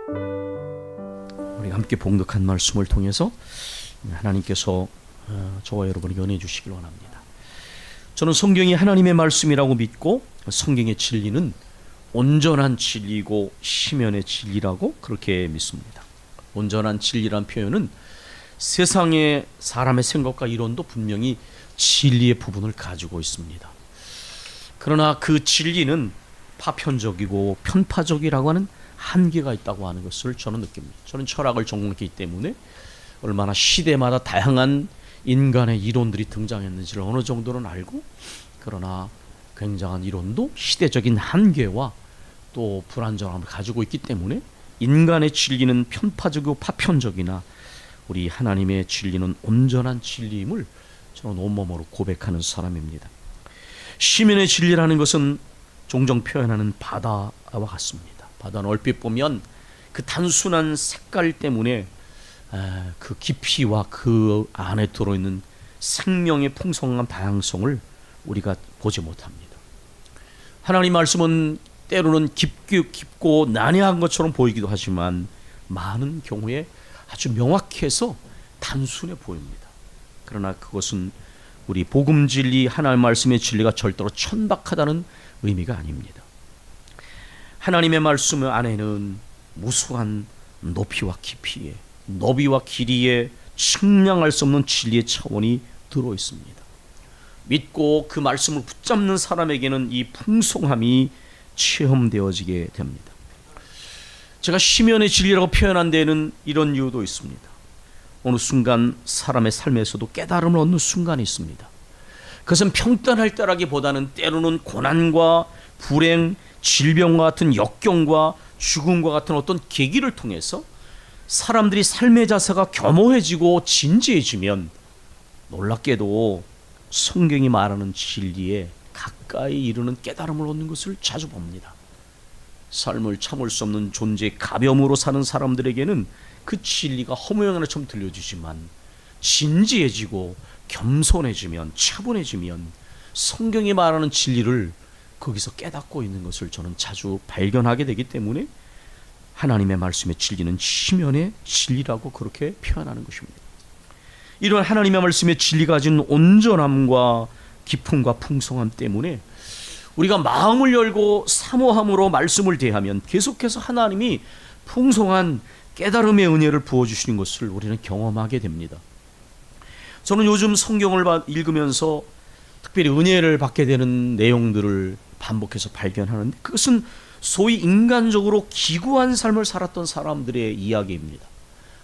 우리가 함께 봉독한 말씀을 통해서 하나님께서 저와 여러분에게 은혜 주시길 원합니다. 저는 성경이 하나님의 말씀이라고 믿고 성경의 진리는 온전한 진리고 심연의 진리라고 그렇게 믿습니다. 온전한 진리란 표현은 세상의 사람의 생각과 이론도 분명히 진리의 부분을 가지고 있습니다. 그러나 그 진리는 파편적이고 편파적이라고 하는 한계가 있다고 하는 것을 저는 느낍니다. 저는 철학을 전공했기 때문에 얼마나 시대마다 다양한 인간의 이론들이 등장했는지를 어느 정도는 알고, 그러나 굉장한 이론도 시대적인 한계와 또 불완전함을 가지고 있기 때문에 인간의 진리는 편파적이고 파편적이나 우리 하나님의 진리는 온전한 진리임을 저는 온몸으로 고백하는 사람입니다. 시민의 진리라는 것은 종종 표현하는 바다와 같습니다. 바다는 얼핏 보면 그 단순한 색깔 때문에 그 깊이와 그 안에 들어있는 생명의 풍성한 다양성을 우리가 보지 못합니다. 하나님 말씀은 때로는 깊고 난해한 것처럼 보이기도 하지만 많은 경우에 아주 명확해서 단순해 보입니다. 그러나 그것은 우리 복음 진리, 하나님 말씀의 진리가 절대로 천박하다는 의미가 아닙니다. 하나님의 말씀 안에는 무수한 높이와 깊이에, 너비와 길이에 측량할 수 없는 진리의 차원이 들어 있습니다. 믿고 그 말씀을 붙잡는 사람에게는 이 풍성함이 체험되어지게 됩니다. 제가 시면의 진리라고 표현한 데에는 이런 이유도 있습니다. 어느 순간 사람의 삶에서도 깨달음을 얻는 순간이 있습니다. 그것은 평단할 때라기보다는 때로는 고난과 불행, 질병과 같은 역경과 죽음과 같은 어떤 계기를 통해서 사람들이 삶의 자세가 겸허해지고 진지해지면 놀랍게도 성경이 말하는 진리에 가까이 이르는 깨달음을 얻는 것을 자주 봅니다. 삶을 참을 수 없는 존재의 가벼움으로 사는 사람들에게는 그 진리가 허무맹랑처럼 들려주지만 진지해지고 겸손해지면, 차분해지면 성경이 말하는 진리를 거기서 깨닫고 있는 것을 저는 자주 발견하게 되기 때문에 하나님의 말씀의 진리는 시면의 진리라고 그렇게 표현하는 것입니다. 이런 하나님의 말씀의 진리가 가진 온전함과 깊음과 풍성함 때문에 우리가 마음을 열고 사모함으로 말씀을 대하면 계속해서 하나님이 풍성한 깨달음의 은혜를 부어주시는 것을 우리는 경험하게 됩니다. 저는 요즘 성경을 읽으면서 특별히 은혜를 받게 되는 내용들을 반복해서 발견하는데, 그것은 소위 인간적으로 기구한 삶을 살았던 사람들의 이야기입니다.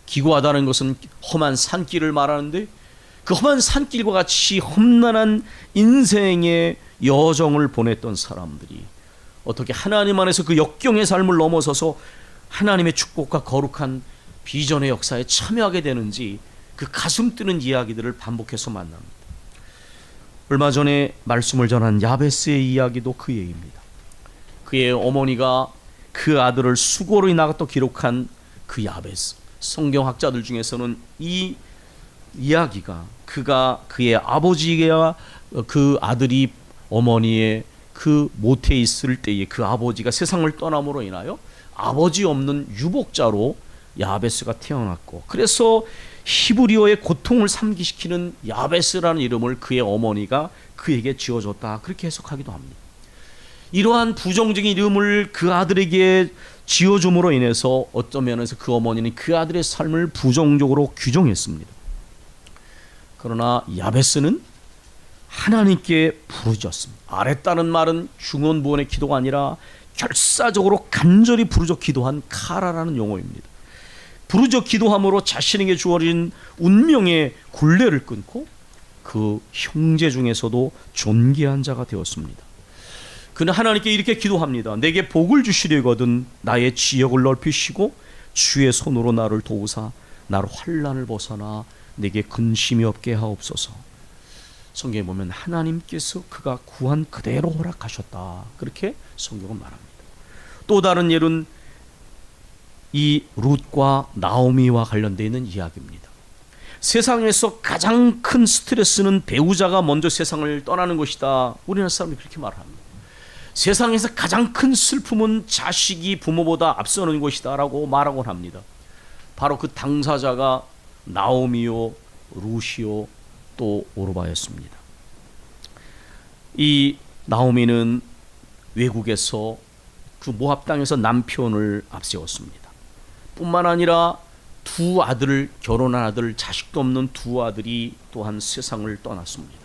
기구하다는 것은 험한 산길을 말하는데, 그 험한 산길과 같이 험난한 인생의 여정을 보냈던 사람들이 어떻게 하나님 안에서 그 역경의 삶을 넘어서서 하나님의 축복과 거룩한 비전의 역사에 참여하게 되는지, 그 가슴 뛰는 이야기들을 반복해서 만납니다. 얼마 전에 말씀을 전한 야베스의 이야기도 그 얘기입니다. 그의 어머니가 그 아들을 수고로 인하여 또 기록한 그 야베스, 성경학자들 중에서는 이 이야기가 그의 아버지와 그 아들이 어머니의 그 모태에 있을 때에 그 아버지가 세상을 떠남으로 인하여 아버지 없는 유복자로 야베스가 태어났고, 그래서 히브리어의 고통을 상기시키는 야베스라는 이름을 그의 어머니가 그에게 지어줬다, 그렇게 해석하기도 합니다. 이러한 부정적인 이름을 그 아들에게 지어줌으로 인해서 어떤 면에서 그 어머니는 그 아들의 삶을 부정적으로 규정했습니다. 그러나 야베스는 하나님께 부르짖었습니다. 아랬다는 말은 중언부언의 기도가 아니라 결사적으로 간절히 부르짖어 기도한 카라라는 용어입니다. 부르짖어 기도함으로 자신에게 주어진 운명의 굴레를 끊고 그 형제 중에서도 존귀한 자가 되었습니다. 그는 하나님께 이렇게 기도합니다. 내게 복을 주시려거든 나의 지역을 넓히시고 주의 손으로 나를 도우사 나를 환난을 벗어나 내게 근심이 없게 하옵소서. 성경에 보면 하나님께서 그가 구한 그대로 허락하셨다, 그렇게 성경은 말합니다. 또 다른 예는 이 룻과 나오미와 관련되어 있는 이야기입니다. 세상에서 가장 큰 스트레스는 배우자가 먼저 세상을 떠나는 것이다, 우리나라 사람이 그렇게 말합니다. 세상에서 가장 큰 슬픔은 자식이 부모보다 앞서는 것이다 라고 말하곤 합니다. 바로 그 당사자가 나오미요, 루시오, 또 오르바였습니다. 이 나오미는 외국에서 그 모압 땅에서 남편을 앞세웠습니다. 뿐만 아니라 두 아들, 결혼한 아들, 자식도 없는 두 아들이 또한 세상을 떠났습니다.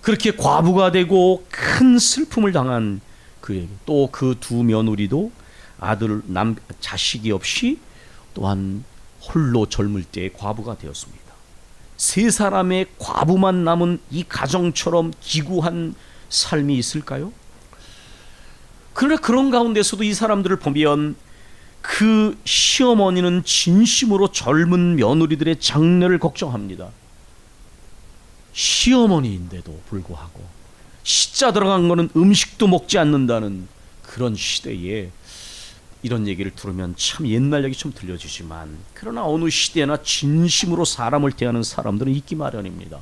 그렇게 과부가 되고 큰 슬픔을 당한 그에게 또 그 두 며느리도 아들, 자식이 없이 또한 홀로 젊을 때 과부가 되었습니다. 세 사람의 과부만 남은 이 가정처럼 기구한 삶이 있을까요? 그러나 그런 가운데서도 이 사람들을 보면 그 시어머니는 진심으로 젊은 며느리들의 장래를 걱정합니다. 시어머니인데도 불구하고 시자 들어간 거는 음식도 먹지 않는다는 그런 시대에 이런 얘기를 들으면 참 옛날 얘기 좀 들려주지만, 그러나 어느 시대나 진심으로 사람을 대하는 사람들은 있기 마련입니다.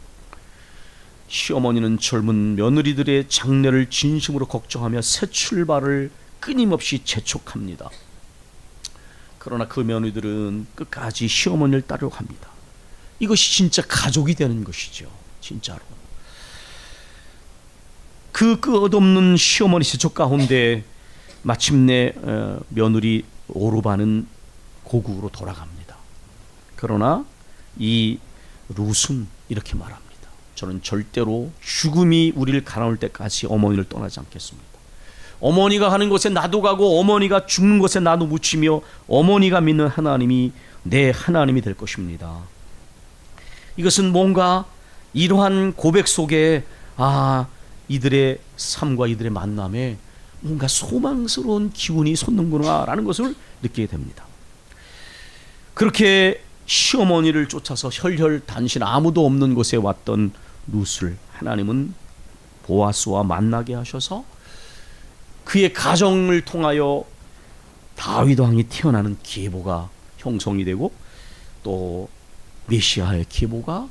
시어머니는 젊은 며느리들의 장래를 진심으로 걱정하며 새 출발을 끊임없이 재촉합니다. 그러나 그 며느리들은 끝까지 시어머니를 따르려고 합니다. 이것이 진짜 가족이 되는 것이죠. 진짜로. 그 끝없는 시어머니 재촉 가운데 마침내 며느리 오르바는 고국으로 돌아갑니다. 그러나 이 룻은 이렇게 말합니다. 저는 절대로 죽음이 우리를 가라앉을 때까지 어머니를 떠나지 않겠습니다. 어머니가 가는 곳에 나도 가고 어머니가 죽는 곳에 나도 묻히며 어머니가 믿는 하나님이 내 하나님이 될 것입니다. 이것은 뭔가 이러한 고백 속에 이들의 삶과 이들의 만남에 뭔가 소망스러운 기운이 솟는구나 라는 것을 느끼게 됩니다. 그렇게 시어머니를 쫓아서 혈혈단신 아무도 없는 곳에 왔던 룻을 하나님은 보아스와 만나게 하셔서 그의 가정을 통하여 다윗 왕이 태어나는 계보가 형성이 되고 또 메시아의 계보가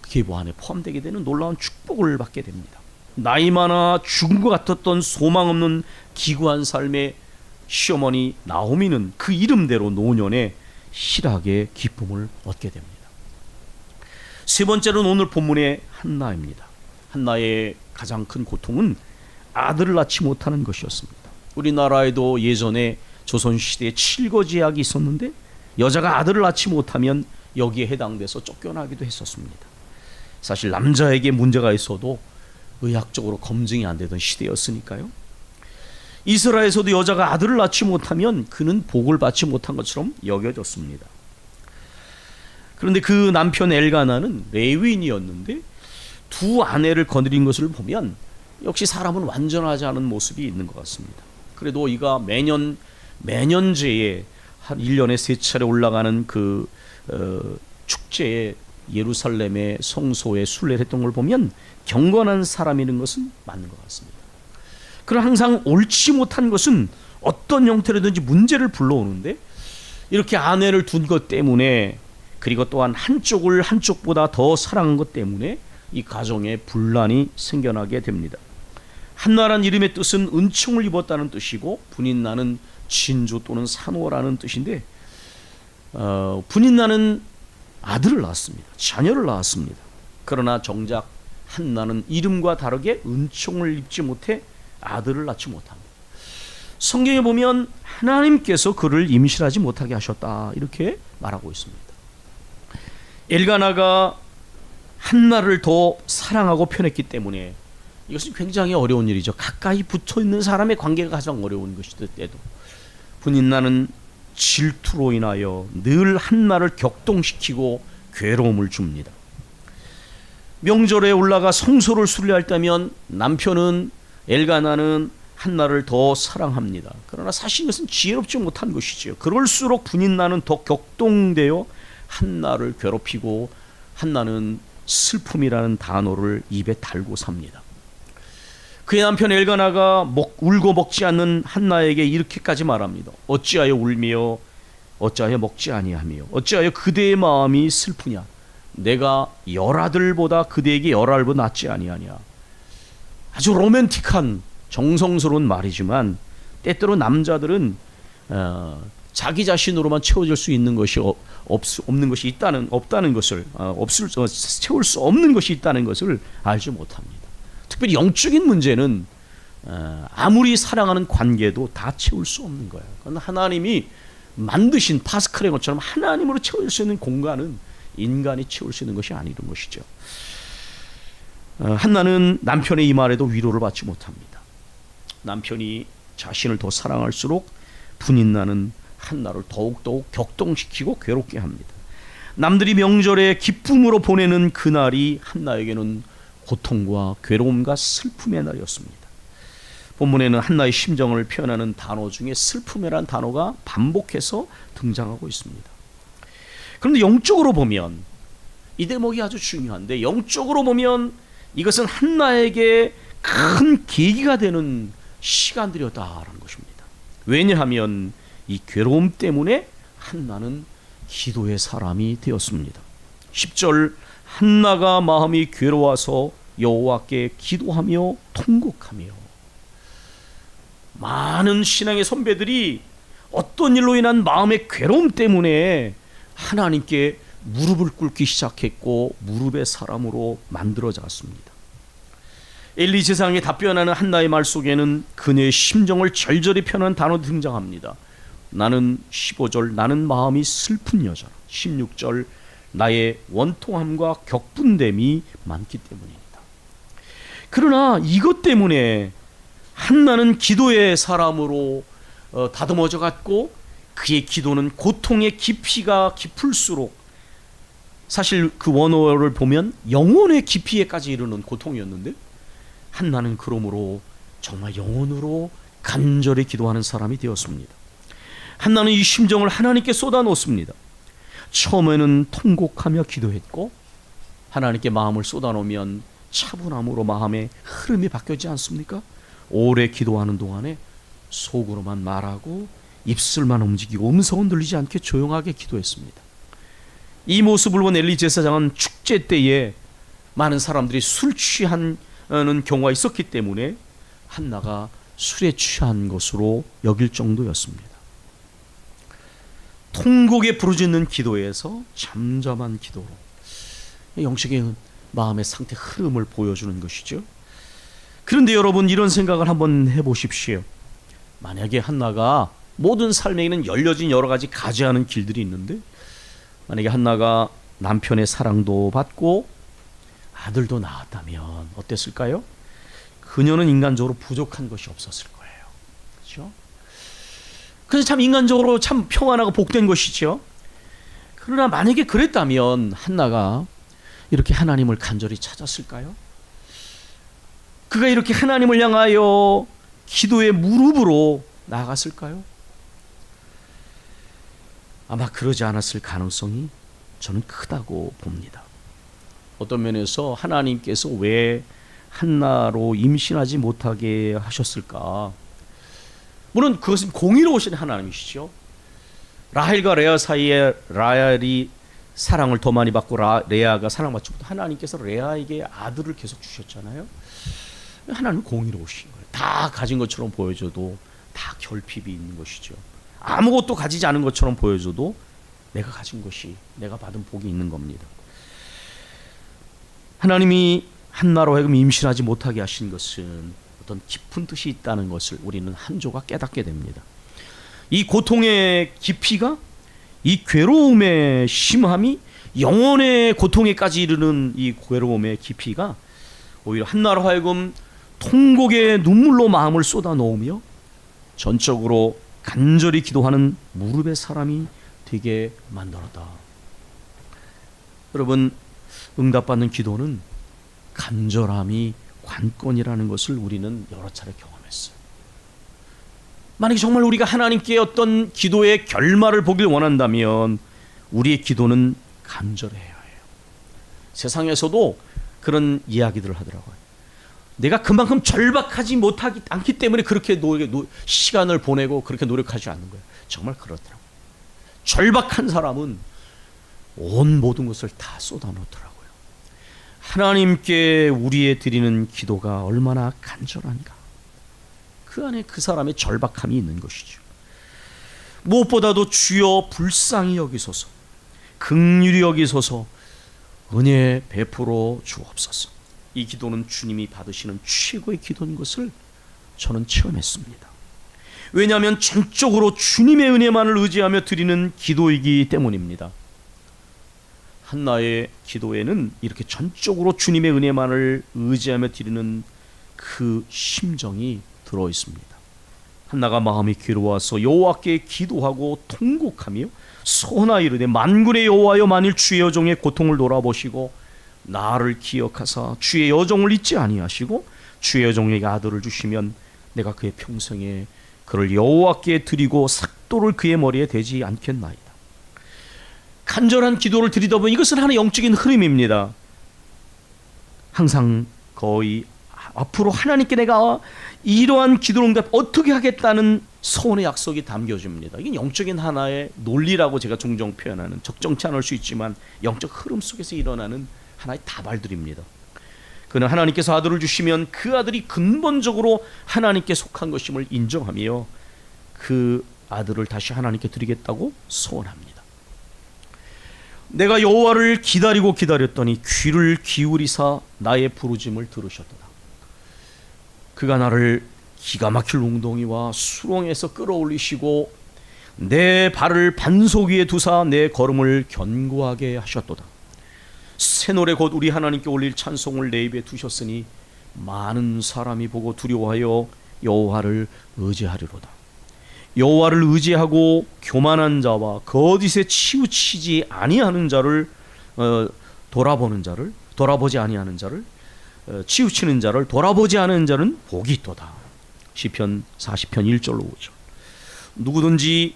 계보 안에 포함되게 되는 놀라운 축복을 받게 됩니다. 나이 많아 죽은 것 같았던 소망 없는 기구한 삶의 시어머니 나오미는 그 이름대로 노년에 희락의 기쁨을 얻게 됩니다. 세 번째로는 오늘 본문의 한나입니다. 한나의 가장 큰 고통은 아들을 낳지 못하는 것이었습니다. 우리나라에도 예전에 조선시대에 칠거지약이 있었는데 여자가 아들을 낳지 못하면 여기에 해당돼서 쫓겨나기도 했었습니다. 사실 남자에게 문제가 있어도 의학적으로 검증이 안 되던 시대였으니까요. 이스라엘에서도 여자가 아들을 낳지 못하면 그는 복을 받지 못한 것처럼 여겨졌습니다. 그런데 그 남편 엘가나는 레위인이었는데 두 아내를 거느린 것을 보면 역시 사람은 완전하지 않은 모습이 있는 것 같습니다. 그래도 이가 매년제에 한 1년에 3차례 올라가는 그 축제에 예루살렘의 성소에 순례를 했던 걸 보면 경건한 사람이라는 것은 맞는 것 같습니다. 그러나 항상 옳지 못한 것은 어떤 형태로든지 문제를 불러오는데 이렇게 아내를 둔 것 때문에 그리고 또한 한쪽을 한쪽보다 더 사랑한 것 때문에 이 가정에 분란이 생겨나게 됩니다. 한나란 이름의 뜻은 은총을 입었다는 뜻이고 분인나는 진주 또는 산호라는 뜻인데 분인나는 아들을 낳았습니다. 자녀를 낳았습니다. 그러나 정작 한나는 이름과 다르게 은총을 입지 못해 아들을 낳지 못합니다. 성경에 보면 하나님께서 그를 임신하지 못하게 하셨다 이렇게 말하고 있습니다. 엘가나가 한나를 더 사랑하고 편했기 때문에 이것은 굉장히 어려운 일이죠. 가까이 붙어있는 사람의 관계가 가장 어려운 것이때도 분인나는 질투로 인하여 늘 한나를 격동시키고 괴로움을 줍니다. 명절에 올라가 성소를 순례할 때면 남편은 엘가나는 한나를 더 사랑합니다. 그러나 사실 이것은 지혜롭지 못한 것이지요. 그럴수록 분인나는 더 격동되어 한나를 괴롭히고 한나는 슬픔이라는 단어를 입에 달고 삽니다. 그의 남편 엘가나가 울고 먹지 않는 한나에게 이렇게까지 말합니다. 어찌하여 울며 어찌하여 먹지 아니하며 어찌하여 그대의 마음이 슬프냐. 내가 열아들보다 그대에게 열아들보다 낫지 아니하냐. 아주 로맨틱한 정성스러운 말이지만 때때로 남자들은 자기 자신으로만 채워질 수 있는 것이 없는 것이 없다는 것을 채울 수 없는 것이 있다는 것을 알지 못합니다. 특별히 영적인 문제는 아무리 사랑하는 관계도 다 채울 수 없는 거예요. 그건 하나님이 만드신 파스칼의 것처럼 하나님으로 채울 수 있는 공간은 인간이 채울 수 있는 것이 아니는 것이죠. 한나는 남편의 이 말에도 위로를 받지 못합니다. 남편이 자신을 더 사랑할수록 분인나는 한나를 더욱더욱 격동시키고 괴롭게 합니다. 남들이 명절에 기쁨으로 보내는 그날이 한나에게는 고통과 괴로움과 슬픔의 날이었습니다. 본문에는 한나의 심정을 표현하는 단어 중에 슬픔이라는 단어가 반복해서 등장하고 있습니다. 그런데 영적으로 보면 이 대목이 아주 중요한데, 영적으로 보면 이것은 한나에게 큰 계기가 되는 시간들이었다라는 것입니다. 왜냐하면 이 괴로움 때문에 한나는 기도의 사람이 되었습니다. 10절, 한나가 마음이 괴로워서 여호와께 기도하며 통곡하며. 많은 신앙의 선배들이 어떤 일로 인한 마음의 괴로움 때문에 하나님께 무릎을 꿇기 시작했고 무릎의 사람으로 만들어졌습니다. 엘리 제사장이 답변하는 한나의 말 속에는 그녀의 심정을 절절히 표현하는 단어도 등장합니다. 나는 15절 나는 마음이 슬픈 여자라. 16절 나의 원통함과 격분됨이 많기 때문입니다. 그러나 이것 때문에 한나는 기도의 사람으로 다듬어져 갔고, 그의 기도는 고통의 깊이가 깊을수록, 사실 그 원어를 보면 영혼의 깊이에까지 이르는 고통이었는데, 한나는 그러므로 정말 영혼으로 간절히 기도하는 사람이 되었습니다. 한나는 이 심정을 하나님께 쏟아놓습니다. 처음에는 통곡하며 기도했고, 하나님께 마음을 쏟아놓으면 차분함으로 마음의 흐름이 바뀌지 않습니까? 오래 기도하는 동안에 속으로만 말하고 입술만 움직이고 음성은 들리지 않게 조용하게 기도했습니다. 이 모습을 본 엘리 제사장은 축제 때에 많은 사람들이 술 취하는 경우가 있었기 때문에 한나가 술에 취한 것으로 여길 정도였습니다. 통곡에 부르짖는 기도에서 잠잠한 기도로 영적인 마음의 상태 흐름을 보여주는 것이죠. 그런데 여러분, 이런 생각을 한번 해보십시오. 만약에 한나가, 모든 삶에는 열려진 여러 가지 가지하는 길들이 있는데, 만약에 한나가 남편의 사랑도 받고 아들도 낳았다면 어땠을까요? 그녀는 인간적으로 부족한 것이 없었을 거예요. 그렇죠? 그래서 참 인간적으로 참 평안하고 복된 것이죠. 그러나 만약에 그랬다면 한나가 이렇게 하나님을 간절히 찾았을까요? 그가 이렇게 하나님을 향하여 기도의 무릎으로 나아갔을까요? 아마 그러지 않았을 가능성이 저는 크다고 봅니다. 어떤 면에서 하나님께서 왜 한나로 임신하지 못하게 하셨을까? 물론 그것은 공의로우신 하나님이시죠. 라헬과 레아 사이에 라헬이 사랑을 더 많이 받고 레아가 사랑받지 못해 하나님께서 레아에게 아들을 계속 주셨잖아요. 하나님은 공의로우신 거예요. 다 가진 것처럼 보여줘도 다 결핍이 있는 것이죠. 아무것도 가지지 않은 것처럼 보여줘도 내가 가진 것이, 내가 받은 복이 있는 겁니다. 하나님이 한나로 하여금 임신하지 못하게 하신 것은 어떤 깊은 뜻이 있다는 것을 우리는 한 조각 깨닫게 됩니다. 이 고통의 깊이가, 이 괴로움의 심함이, 영혼의 고통에까지 이르는 이 괴로움의 깊이가 오히려 한나로 하여금 통곡의 눈물로 마음을 쏟아놓으며 전적으로 간절히 기도하는 무릎의 사람이 되게 만들었다. 여러분, 응답받는 기도는 간절함이 관건이라는 것을 우리는 여러 차례 경험했어요. 만약에 정말 우리가 하나님께 어떤 기도의 결말을 보길 원한다면 우리의 기도는 간절해야 해요. 세상에서도 그런 이야기들을 하더라고요. 내가 그만큼 절박하지 못하기 않기 때문에 그렇게 시간을 보내고 그렇게 노력하지 않는 거예요. 정말 그렇더라고요. 절박한 사람은 온 모든 것을 다 쏟아놓더라고요. 하나님께 우리의 드리는 기도가 얼마나 간절한가. 그 안에 그 사람의 절박함이 있는 것이죠. 무엇보다도 주여 불쌍히 여기소서, 긍휼히 여기소서, 은혜 베풀어 주옵소서. 이 기도는 주님이 받으시는 최고의 기도인 것을 저는 체험했습니다. 왜냐하면 전적으로 주님의 은혜만을 의지하며 드리는 기도이기 때문입니다. 한나의 기도에는 이렇게 전적으로 주님의 은혜만을 의지하며 드리는 그 심정이 들어 있습니다. 한나가 마음이 괴로워서 여호와께 기도하고 통곡하며 소나 이르되, 만군의 여호와여, 만일 주의 여종의 고통을 돌아보시고 나를 기억하사 주의 여종을 잊지 아니하시고 주의 여종에게 아들을 주시면 내가 그의 평생에 그를 여호와께 드리고 삭도를 그의 머리에 대지 않겠나이다. 간절한 기도를 드리다 보면 이것은 하나의 영적인 흐름입니다. 항상 거의 앞으로 하나님께 내가 이러한 기도 응답 어떻게 하겠다는 소원의 약속이 담겨집니다. 이게 영적인 하나의 논리라고 제가 종종 표현하는, 적정치 않을 수 있지만 영적 흐름 속에서 일어나는 하나의 다발들입니다. 그는 하나님께서 아들을 주시면 그 아들이 근본적으로 하나님께 속한 것임을 인정하며 그 아들을 다시 하나님께 드리겠다고 소원합니다. 내가 여호와를 기다리고 기다렸더니 귀를 기울이사 나의 부르짐을 들으셨도다. 그가 나를 기가 막힐 웅덩이와 수렁에서 끌어올리시고 내 발을 반석 위에 두사 내 걸음을 견고하게 하셨도다. 새 노래 곧 우리 하나님께 올릴 찬송을 내 입에 두셨으니 많은 사람이 보고 두려워하여 여호와를 의지하리로다. 여호와를 의지하고 교만한 자와 거짓에 치우치지 아니하는 자를 돌아보지 아니하는 자를 치우치는 자를 돌아보지 않은 자는 복이 있도다. 시편 40편 1절로 5절. 누구든지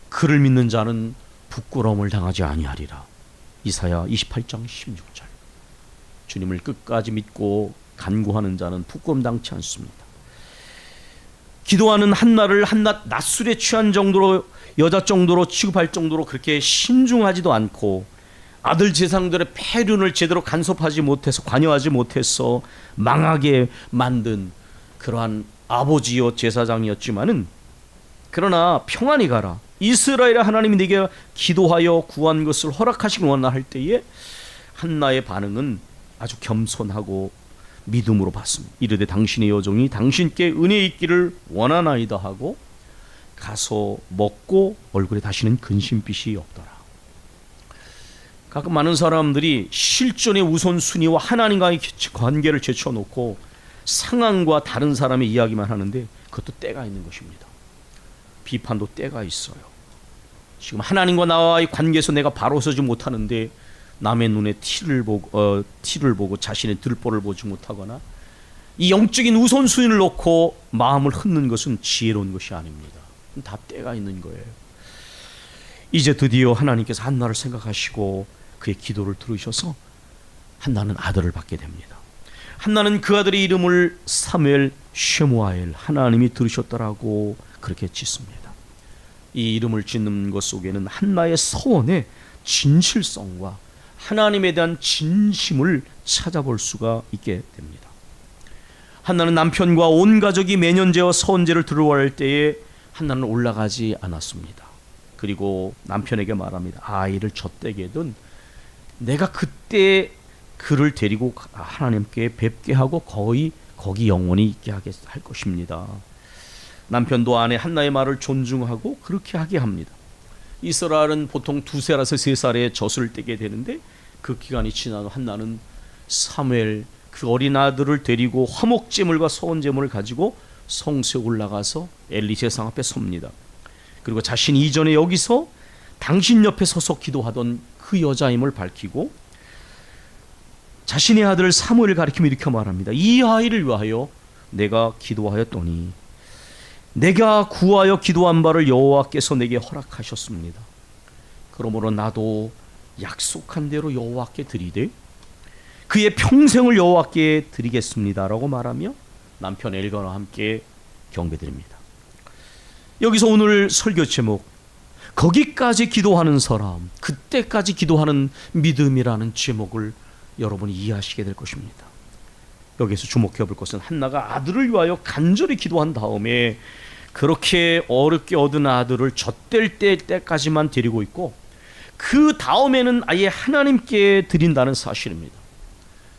그를 믿는 자는 부끄러움을 당하지 아니하리라. 이사야 28장 16절. 주님을 끝까지 믿고 간구하는 자는 부끄럼 당치 않습니다. 기도하는 한나를 한낱 낮술에 취한 정도로, 여자 정도로 취급할 정도로 그렇게 신중하지도 않고 아들 제사장들의 폐륜을 제대로 간섭하지 못해서, 관여하지 못해서 망하게 만든 그러한 아버지여 제사장이었지만은, 그러나 평안히 가라, 이스라엘의 하나님이 네게 기도하여 구한 것을 허락하시기 원하 할 때에 한나의 반응은 아주 겸손하고 믿음으로 받습니다. 이르되 당신의 여종이 당신께 은혜 있기를 원하나이다 하고 가서 먹고 얼굴에 다시는 근심빛이 없더라. 가끔 많은 사람들이 실존의 우선순위와 하나님과의 관계를 제쳐놓고 상황과 다른 사람의 이야기만 하는데 그것도 때가 있는 것입니다. 비판도 때가 있어요. 지금 하나님과 나와의 관계에서 내가 바로 서지 못하는데 남의 눈에 티를 보고 자신의 들보를 보지 못하거나 이 영적인 우선순위를 놓고 마음을 흩는 것은 지혜로운 것이 아닙니다. 다 때가 있는 거예요. 이제 드디어 하나님께서 한나를 생각하시고 그의 기도를 들으셔서 한나는 아들을 받게 됩니다. 한나는 그 아들의 이름을 사무엘 쉐무아엘, 하나님이 들으셨더라고 그렇게 짓습니다. 이 이름을 짓는 것 속에는 한나의 서원의 진실성과 하나님에 대한 진심을 찾아볼 수가 있게 됩니다. 한나는 남편과 온 가족이 매년제와 서원제를 들어올 때에 한나는 올라가지 않았습니다. 그리고 남편에게 말합니다. 아이를 젖대게든 내가 그때 그를 데리고 하나님께 뵙게 하고 거기 영원히 있게 할 것입니다. 남편도 아내 한나의 말을 존중하고 그렇게 하게 합니다. 이스라엘은 보통 2살에서 3살에 젖을 떼게 되는데 그 기간이 지난 한나는 사무엘 그 어린 아들을 데리고 화목제물과 서원제물을 가지고 성소에 올라가서 엘리 제사장 앞에 섭니다. 그리고 자신이 이전에 여기서 당신 옆에 서서 기도하던 그 여자임을 밝히고 자신의 아들 사무엘을 가리키며 이렇게 말합니다. 이 아이를 위하여 내가 기도하였더니 내가 구하여 기도한 바를 여호와께서 내게 허락하셨습니다. 그러므로 나도 약속한 대로 여호와께 드리되 그의 평생을 여호와께 드리겠습니다라고 말하며 남편 엘간과 함께 경배드립니다. 여기서 오늘 설교 제목 거기까지 기도하는 사람, 그때까지 기도하는 믿음이라는 제목을 여러분이 이해하시게 될 것입니다. 여기서 주목해 볼 것은 한나가 아들을 위하여 간절히 기도한 다음에 그렇게 어렵게 얻은 아들을 젖될 때까지만 데리고 있고 그 다음에는 아예 하나님께 드린다는 사실입니다.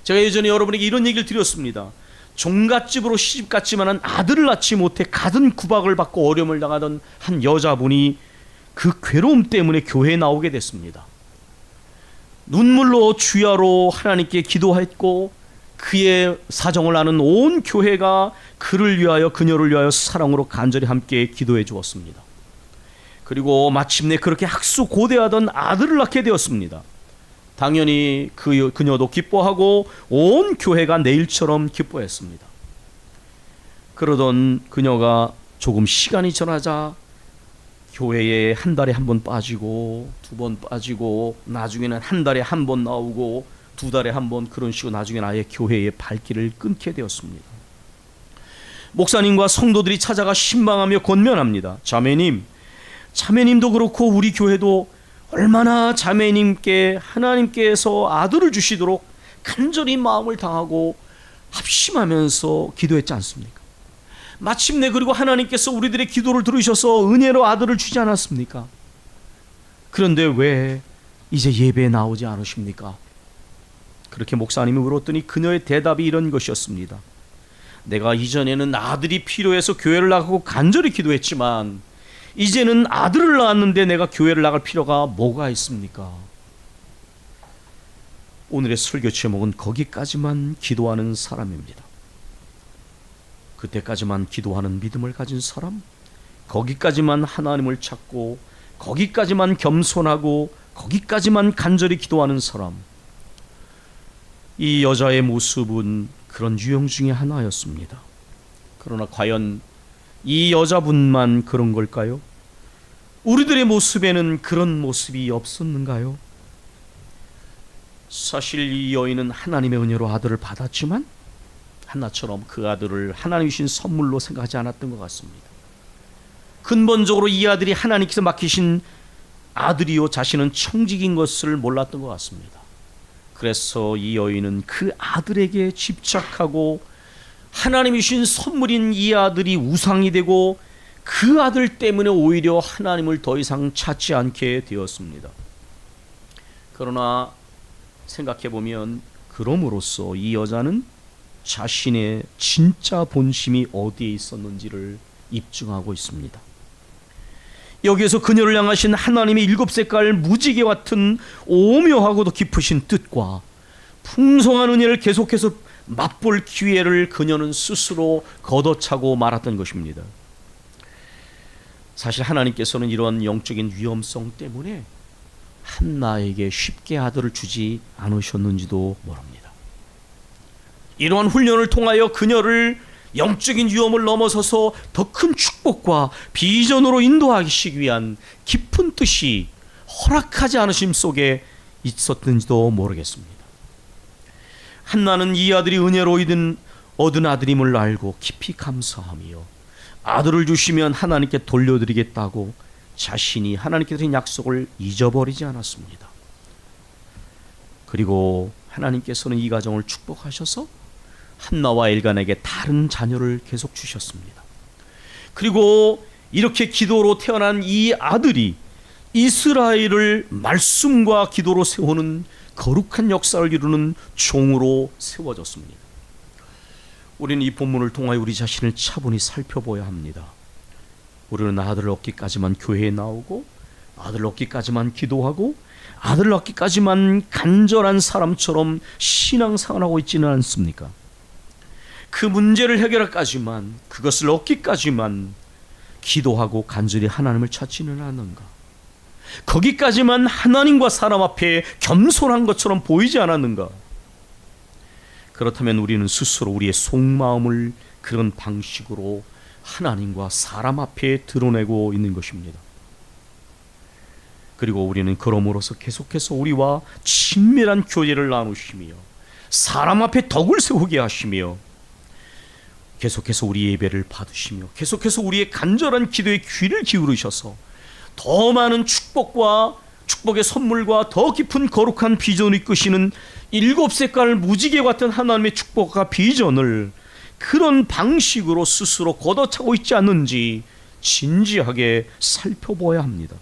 제가 예전에 여러분에게 이런 얘기를 드렸습니다. 종갓집으로 시집갔지만 아들을 낳지 못해 가든 구박을 받고 어려움을 당하던 한 여자분이 그 괴로움 때문에 교회에 나오게 됐습니다. 눈물로 주야로 하나님께 기도했고 그의 사정을 아는 온 교회가 그를 위하여 그녀를 위하여 사랑으로 간절히 함께 기도해 주었습니다. 그리고 마침내 그렇게 학수고대하던 아들을 낳게 되었습니다. 당연히 그녀도 기뻐하고 온 교회가 내일처럼 기뻐했습니다. 그러던 그녀가 조금 시간이 지나자 교회에 한 달에 한 번 빠지고 두 번 빠지고 나중에는 한 달에 한 번 나오고 두 달에 한 번 그런 식으로 나중에는 아예 교회의 발길을 끊게 되었습니다. 목사님과 성도들이 찾아가 신방하며 권면합니다. 자매님도 그렇고 우리 교회도 얼마나 자매님께 하나님께서 아들을 주시도록 간절히 마음을 다하고 합심하면서 기도했지 않습니까? 마침내 그리고 하나님께서 우리들의 기도를 들으셔서 은혜로 아들을 주지 않았습니까? 그런데 왜 이제 예배에 나오지 않으십니까? 그렇게 목사님이 물었더니 그녀의 대답이 이런 것이었습니다. 내가 이전에는 아들이 필요해서 교회를 나가고 간절히 기도했지만 이제는 아들을 낳았는데 내가 교회를 나갈 필요가 뭐가 있습니까? 오늘의 설교 제목은 거기까지만 기도하는 사람입니다. 그때까지만 기도하는 믿음을 가진 사람, 거기까지만 하나님을 찾고 거기까지만 겸손하고 거기까지만 간절히 기도하는 사람. 이 여자의 모습은 그런 유형 중에 하나였습니다. 그러나 과연 이 여자분만 그런 걸까요? 우리들의 모습에는 그런 모습이 없었는가요? 사실 이 여인은 하나님의 은혜로 아들을 받았지만 한나처럼 그 아들을 하나님이 주신 선물로 생각하지 않았던 것 같습니다. 근본적으로 이 아들이 하나님께서 맡기신 아들이요 자신은 청직인 것을 몰랐던 것 같습니다. 그래서 이 여인은 그 아들에게 집착하고 하나님이 주신 선물인 이 아들이 우상이 되고 그 아들 때문에 오히려 하나님을 더 이상 찾지 않게 되었습니다. 그러나 생각해보면 그럼으로써 이 여자는 자신의 진짜 본심이 어디에 있었는지를 입증하고 있습니다. 여기에서 그녀를 향하신 하나님의 일곱 색깔 무지개 같은 오묘하고도 깊으신 뜻과 풍성한 은혜를 계속해서 맛볼 기회를 그녀는 스스로 걷어차고 말았던 것입니다. 사실 하나님께서는 이러한 영적인 위험성 때문에 한나에게 쉽게 아들을 주지 않으셨는지도 모릅니다. 이러한 훈련을 통하여 그녀를 영적인 위험을 넘어서서 더 큰 축복과 비전으로 인도하시기 위한 깊은 뜻이 허락하지 않으심 속에 있었는지도 모르겠습니다. 한나는 이 아들이 은혜로 얻은 아들임을 알고 깊이 감사하며 아들을 주시면 하나님께 돌려드리겠다고 자신이 하나님께 드린 약속을 잊어버리지 않았습니다. 그리고 하나님께서는 이 가정을 축복하셔서 한나와 엘간에게 다른 자녀를 계속 주셨습니다. 그리고 이렇게 기도로 태어난 이 아들이 이스라엘을 말씀과 기도로 세우는 거룩한 역사를 이루는 종으로 세워졌습니다. 우리는 이 본문을 통하여 우리 자신을 차분히 살펴봐야 합니다. 우리는 아들을 얻기까지만 교회에 나오고 아들을 얻기까지만 기도하고 아들을 얻기까지만 간절한 사람처럼 신앙생활하고 있지는 않습니까? 그 문제를 해결하기까지만, 그것을 얻기까지만 기도하고 간절히 하나님을 찾지는 않는가? 거기까지만 하나님과 사람 앞에 겸손한 것처럼 보이지 않았는가? 그렇다면 우리는 스스로 우리의 속마음을 그런 방식으로 하나님과 사람 앞에 드러내고 있는 것입니다. 그리고 우리는 그럼으로써 계속해서 우리와 친밀한 교제를 나누시며 사람 앞에 덕을 세우게 하시며 계속해서 우리 예배를 받으시며 계속해서 우리의 간절한 기도에 귀를 기울이셔서 더 많은 축복의 선물과 더 깊은 거룩한 비전을 이끄시는 일곱 색깔 무지개 같은 하나님의 축복과 비전을 그런 방식으로 스스로 걷어차고 있지 않는지 진지하게 살펴보아야 합니다.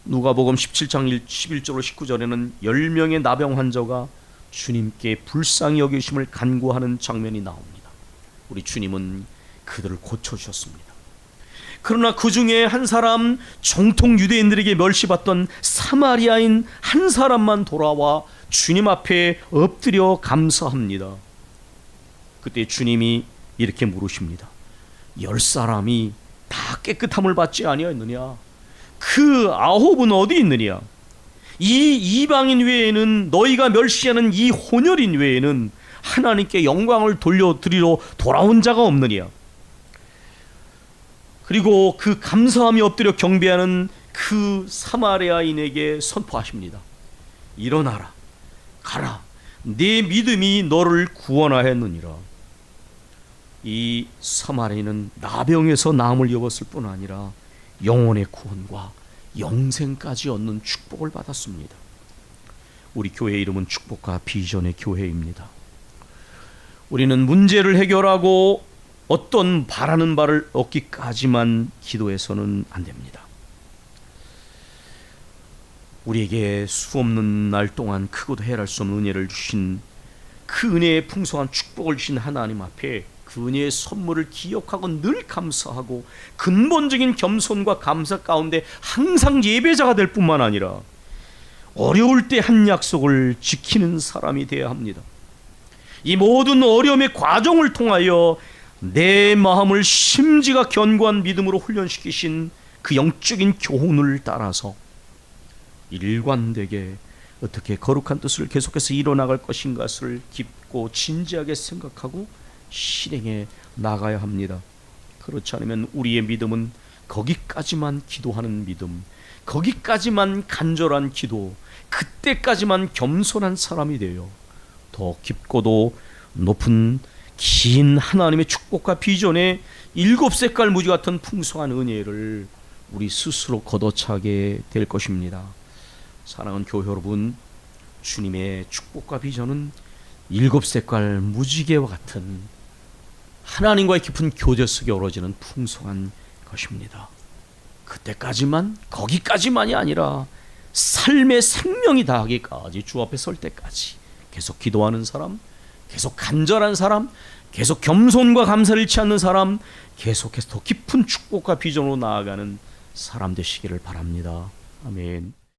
누가복음 17장 11절로 19절에는 10명의 나병 환자가 주님께 불쌍히 여기심을 간구하는 장면이 나옵니다. 우리 주님은 그들을 고쳐주셨습니다. 그러나 그 중에 한 사람, 정통 유대인들에게 멸시받던 사마리아인 한 사람만 돌아와 주님 앞에 엎드려 감사합니다. 그때 주님이 이렇게 물으십니다. 10사람이 다 깨끗함을 받지 아니하였느냐? 그 9은 어디 있느냐? 이 이방인 외에는, 너희가 멸시하는 이 혼혈인 외에는 하나님께 영광을 돌려드리러 돌아온 자가 없느냐? 그리고 그 감사함이 엎드려 경배하는 그 사마리아인에게 선포하십니다. 일어나라, 가라, 네 믿음이 너를 구원하였느니라. 이 사마리아인은 나병에서 나음을 입었을 뿐 아니라 영혼의 구원과 영생까지 얻는 축복을 받았습니다. 우리 교회의 이름은 축복과 비전의 교회입니다. 우리는 문제를 해결하고 어떤 바라는 바를 얻기까지만 기도해서는 안 됩니다. 우리에게 수없는 날 동안 크고도 헤아릴 수 없는 은혜를 주신, 그 은혜의 풍성한 축복을 주신 하나님 앞에 그 은혜의 선물을 기억하고 늘 감사하고 근본적인 겸손과 감사 가운데 항상 예배자가 될 뿐만 아니라 어려울 때 한 약속을 지키는 사람이 되어야 합니다. 이 모든 어려움의 과정을 통하여 내 마음을 심지가 견고한 믿음으로 훈련시키신 그 영적인 교훈을 따라서 일관되게 어떻게 거룩한 뜻을 계속해서 이뤄나갈 것인가를 깊고 진지하게 생각하고 실행해 나가야 합니다. 그렇지 않으면 우리의 믿음은 거기까지만 기도하는 믿음, 거기까지만 간절한 기도, 그때까지만 겸손한 사람이 되어 더 깊고도 높은 긴 하나님의 축복과 비전의 7색깔 무지 같은 풍성한 은혜를 우리 스스로 걷어차게 될 것입니다. 사랑하는 교회 여러분, 주님의 축복과 비전은 7색깔 무지개와 같은 하나님과의 깊은 교제 속에 어우러지는 풍성한 것입니다. 그때까지만, 거기까지만이 아니라 삶의 생명이 다하기까지, 주 앞에 설 때까지 계속 기도하는 사람, 계속 간절한 사람, 계속 겸손과 감사를 잃지 않는 사람, 계속해서 더 깊은 축복과 비전으로 나아가는 사람 되시기를 바랍니다. 아멘.